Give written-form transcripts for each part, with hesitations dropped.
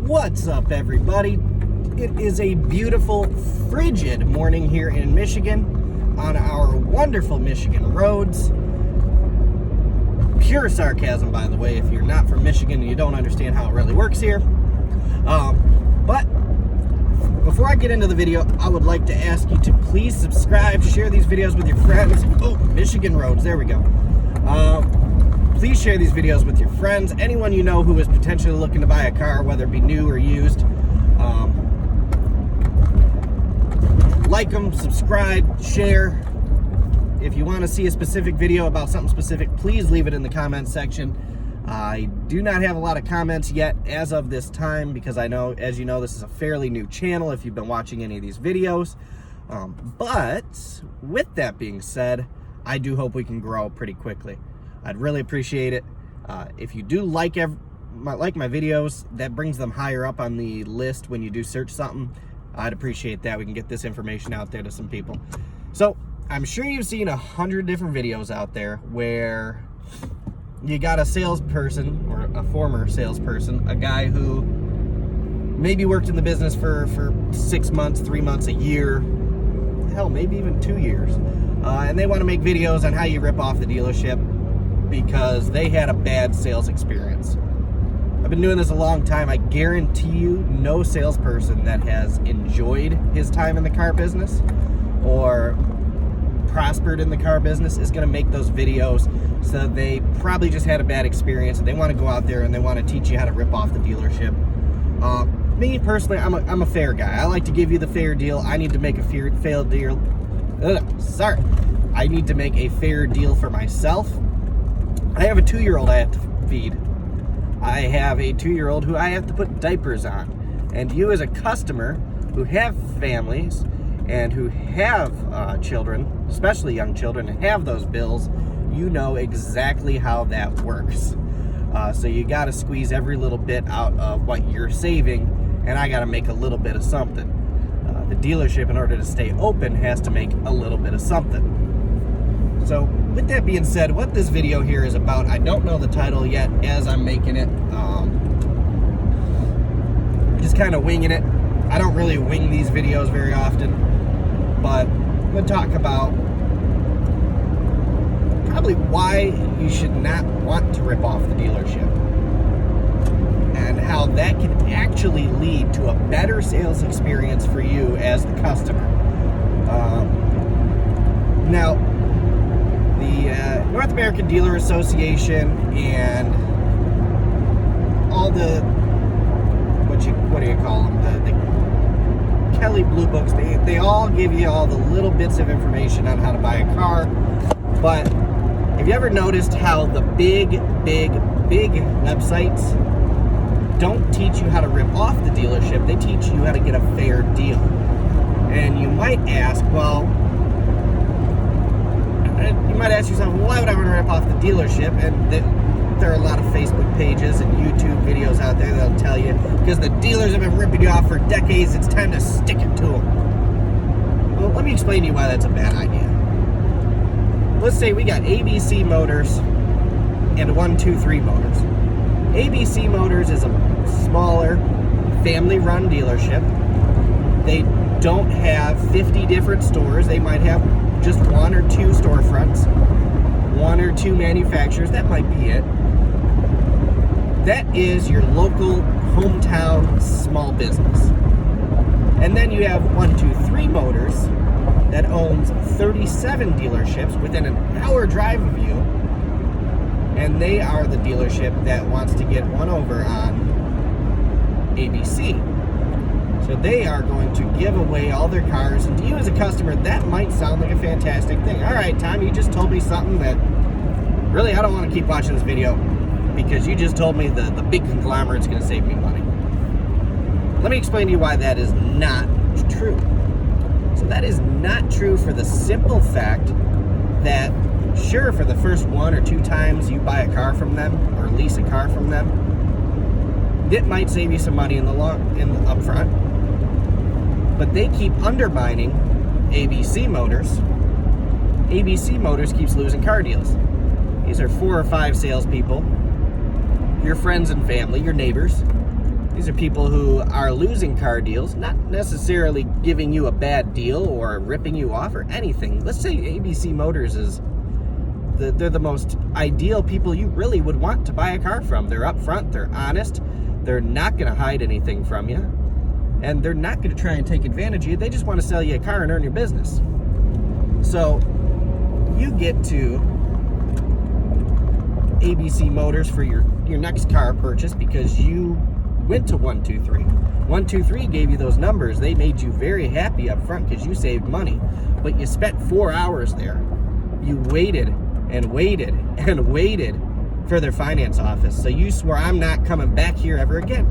What's up, everybody? It is a beautiful, frigid morning here in Michigan on our wonderful Michigan roads. Pure sarcasm, by the way, if you're not from Michigan and you don't understand how it really works here. But before I get into the video, I would like to ask you to please subscribe, share these videos with your friends. Oh, Michigan roads, there we go. Please share these videos with your friends, anyone you know who is potentially looking to buy a car, whether it be new or used. Like them, subscribe, share. If you want to see a specific video about something specific, please leave it in the comments section. I do not have a lot of comments yet as of this time because I know, as you know, this is a fairly new channel if you've been watching any of these videos. But with that being said, I do hope we can grow pretty quickly. I'd really appreciate it. If you do like my videos, that brings them higher up on the list when you do search something. I'd appreciate that. We can get this information out there to some people. So I'm sure you've seen 100 different videos out there where you got a salesperson or a former salesperson, a guy who maybe worked in the business for 6 months, 3 months, a year, hell, maybe even 2 years. And they want to make videos on how you rip off the dealership because they had a bad sales experience. I've been doing this a long time. I guarantee you no salesperson that has enjoyed his time in the car business or prospered in the car business is going to make those videos. So they probably just had a bad experience and they want to go out there and they want to teach you how to rip off the dealership. Me personally, I'm a fair guy. I like to give you the fair deal. I need to make a fair deal. I need to make a fair deal for myself. I have a 2-year-old I have to feed. I have a 2-year-old who I have to put diapers on. And you as a customer who have families and who have children, especially young children, and have those bills, you know exactly how that works. So you got to squeeze every little bit out of what you're saving, and I got to make a little bit of something. The dealership, in order to stay open, has to make a little bit of something. So with that being said, what this video here is about, I don't know the title yet as I'm making it. Just kind of winging it. I don't really wing these videos very often, but I'm going to talk about probably why you should not want to rip off the dealership and how that can actually lead to a better sales experience for you as the customer. Now, the North American Dealer Association and all the what do you call them, the Kelley Blue Books, they all give you all the little bits of information on how to buy a car. But have you ever noticed how the big websites don't teach you how to rip off the dealership? They teach you how to get a fair deal. And you might ask, well, you might ask yourself, why would I want to rip off the dealership? And there are a lot of Facebook pages and YouTube videos out there that'll tell you, because the dealers have been ripping you off for decades, it's time to stick it to them. Well, let me explain to you why that's a bad idea. Let's say we got ABC Motors and 123 Motors. ABC Motors is a smaller, family-run dealership. They don't have 50 different stores. They might have just 1 or 2 storefronts, 1 or 2 manufacturers. That might be it. That is your local, hometown, small business. And then you have 123 Motors that owns 37 dealerships within an hour drive of you. And they are the dealership that wants to get one over on ABC. So they are going to give away all their cars. And to you as a customer, that might sound like a fantastic thing. All right, Tom, you just told me something that really I don't want to keep watching this video because you just told me the big conglomerate's going to save me money. Let me explain to you why that is not true. So that is not true for the simple fact that, sure, for the first 1 or 2 times you buy a car from them or lease a car from them, it might save you some money in the upfront. But they keep undermining ABC Motors. ABC Motors keeps losing car deals. These are 4 or 5 salespeople, your friends and family, your neighbors, These are people who are losing car deals, not necessarily giving you a bad deal or ripping you off or anything. Let's say ABC Motors is they're the most ideal people you really would want to buy a car from. They're upfront, they're honest, they're not going to hide anything from you, and they're not going to try and take advantage of you. They just want to sell you a car and earn your business. So you get to ABC Motors for your next car purchase because you went to 123. 123 gave you those numbers. They made you very happy up front because you saved money. But you spent 4 hours there. You waited and waited and waited for their finance office. So you swore, I'm not coming back here ever again.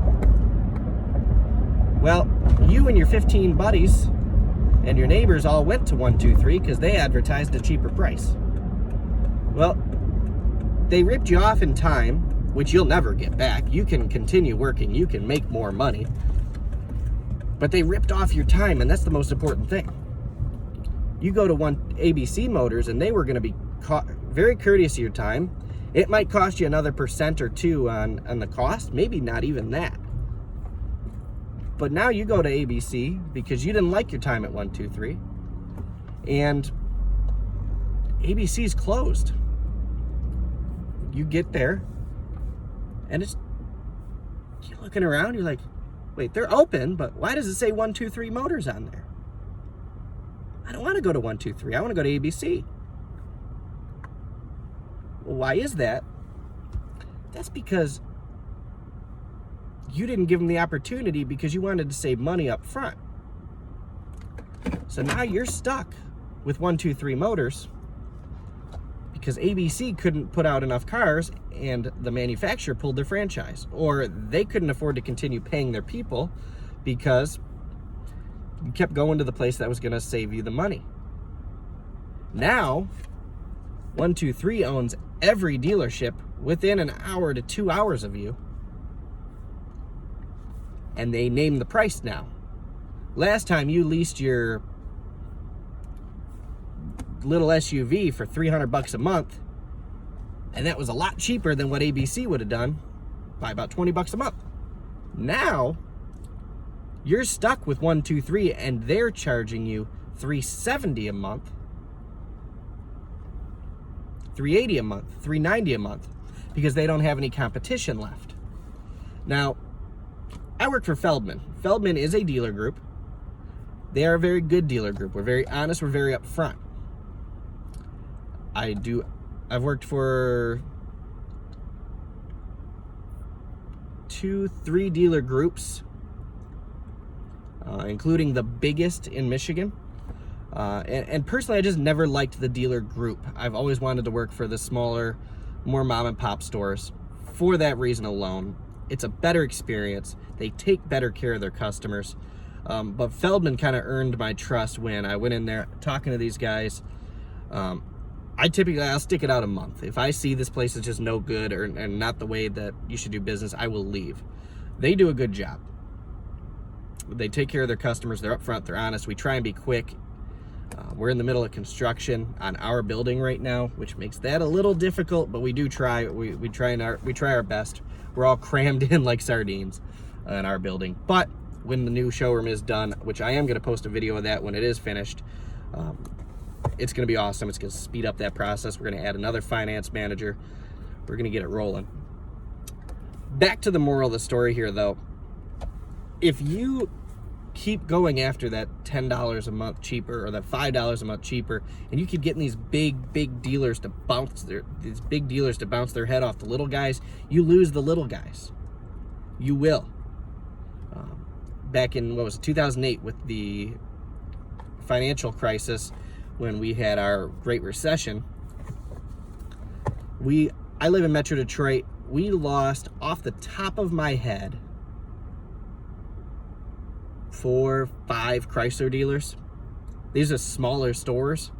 Well, you and your 15 buddies and your neighbors all went to 123 because they advertised a cheaper price. Well, they ripped you off in time, which you'll never get back. You can continue working, you can make more money, but they ripped off your time, and that's the most important thing. You go to ABC Motors, and they were going to be very courteous of your time. It might cost you another % or 2 on the cost, maybe not even that. But now you go to ABC because you didn't like your time at 123, and ABC's closed. You get there, and you're looking around, you're like, wait, they're open, but why does it say 123 Motors on there? I don't want to go to 123. I want to go to ABC. Well, why is that? That's because you didn't give them the opportunity because you wanted to save money up front. So now you're stuck with 123 Motors because ABC couldn't put out enough cars and the manufacturer pulled their franchise, or they couldn't afford to continue paying their people because you kept going to the place that was going to save you the money. Now, 123 owns every dealership within an hour to 2 hours of you, and they name the price now. Last time you leased your little SUV for $300 a month, and that was a lot cheaper than what ABC would have done, by about $20 a month. Now you're stuck with 123, and they're charging you $370 a month, $380 a month, $390 a month, because they don't have any competition left. Now, I work for Feldman. Feldman is a dealer group. They are a very good dealer group. We're very honest. We're very upfront. I've worked for 2-3 dealer groups, including the biggest in Michigan. And personally, I just never liked the dealer group. I've always wanted to work for the smaller, more mom and pop stores for that reason alone. It's a better experience. They take better care of their customers. But Feldman kind of earned my trust when I went in there talking to these guys. I'll stick it out a month. If I see this place is just no good and not the way that you should do business, I will leave. They do a good job. They take care of their customers. They're upfront. They're honest. We try and be quick. We're in the middle of construction on our building right now, which makes that a little difficult, but we do try. We try our best. We're all crammed in like sardines in our building. But when the new showroom is done, which I am going to post a video of that when it is finished, it's going to be awesome. It's going to speed up that process. We're going to add another finance manager. We're going to get it rolling. Back to the moral of the story here, though. If you keep going after that $10 a month cheaper or that $5 a month cheaper, and you keep getting these big dealers to bounce their head off the little guys, you lose the little guys. You will. Back in 2008 with the financial crisis, when we had our Great Recession, I live in Metro Detroit. We lost, off the top of my head, 4-5 Chrysler dealers. These are smaller stores,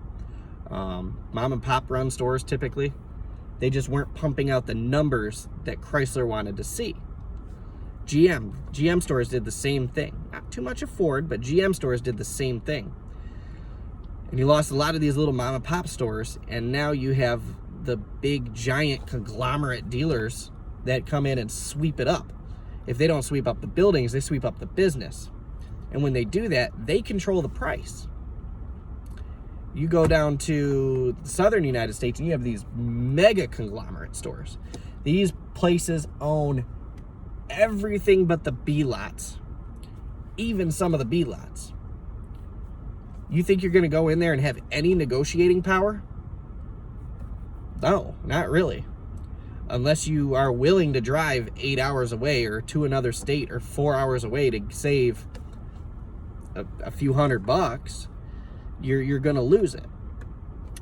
mom and pop run stores typically. They just weren't pumping out the numbers that Chrysler wanted to see. GM stores did the same thing. Not too much of Ford, but GM stores did the same thing. And you lost a lot of these little mom and pop stores, and now you have the big giant conglomerate dealers that come in and sweep it up. If they don't sweep up the buildings, they sweep up the business. And when they do that, they control the price. You go down to the southern United States and you have these mega conglomerate stores. These places own everything but the B lots, even some of the B lots. You think you're going to go in there and have any negotiating power? No, not really. Unless you are willing to drive 8 hours away or to another state or 4 hours away to save a few $100, you're going to lose it.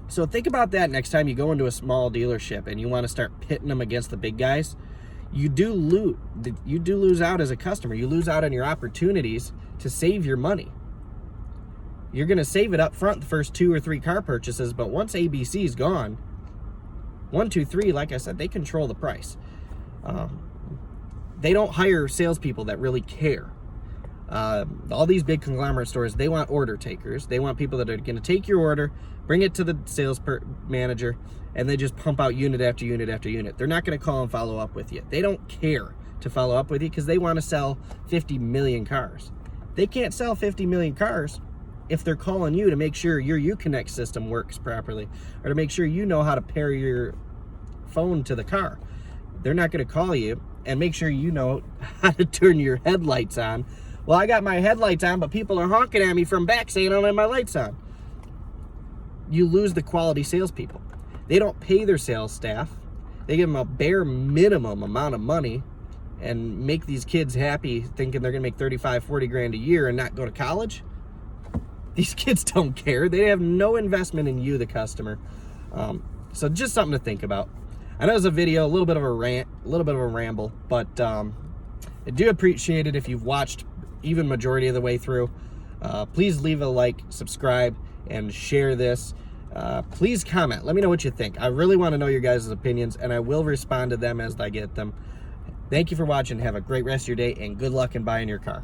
So think about that next time you go into a small dealership and you want to start pitting them against the big guys. You do lose out as a customer. You lose out on your opportunities to save your money. You're going to save it up front the first 2 or 3 car purchases, but once ABC is gone, 1, 2, 3, like I said, they control the price. They don't hire salespeople that really care. All these big conglomerate stores, they want order takers. They want people that are going to take your order, bring it to the sales manager, and they just pump out unit after unit after unit. They're not going to call and follow up with you. They don't care to follow up with you because they want to sell 50 million cars. They can't sell 50 million cars if they're calling you to make sure your Uconnect system works properly or to make sure you know how to pair your phone to the car. They're not going to call you and make sure you know how to turn your headlights on. Well, I got my headlights on, but people are honking at me from back saying I don't have my lights on. You lose the quality salespeople. They don't pay their sales staff. They give them a bare minimum amount of money and make these kids happy thinking they're going to make 35, 40 grand a year and not go to college. These kids don't care. They have no investment in you, the customer. So just something to think about. I know it's a video, a little bit of a rant, a little bit of a ramble, but I do appreciate it if you've watched even majority of the way through. Please leave a like, subscribe, and share this. Please comment. Let me know what you think. I really want to know your guys' opinions, and I will respond to them as I get them. Thank you for watching. Have a great rest of your day, and good luck in buying your car.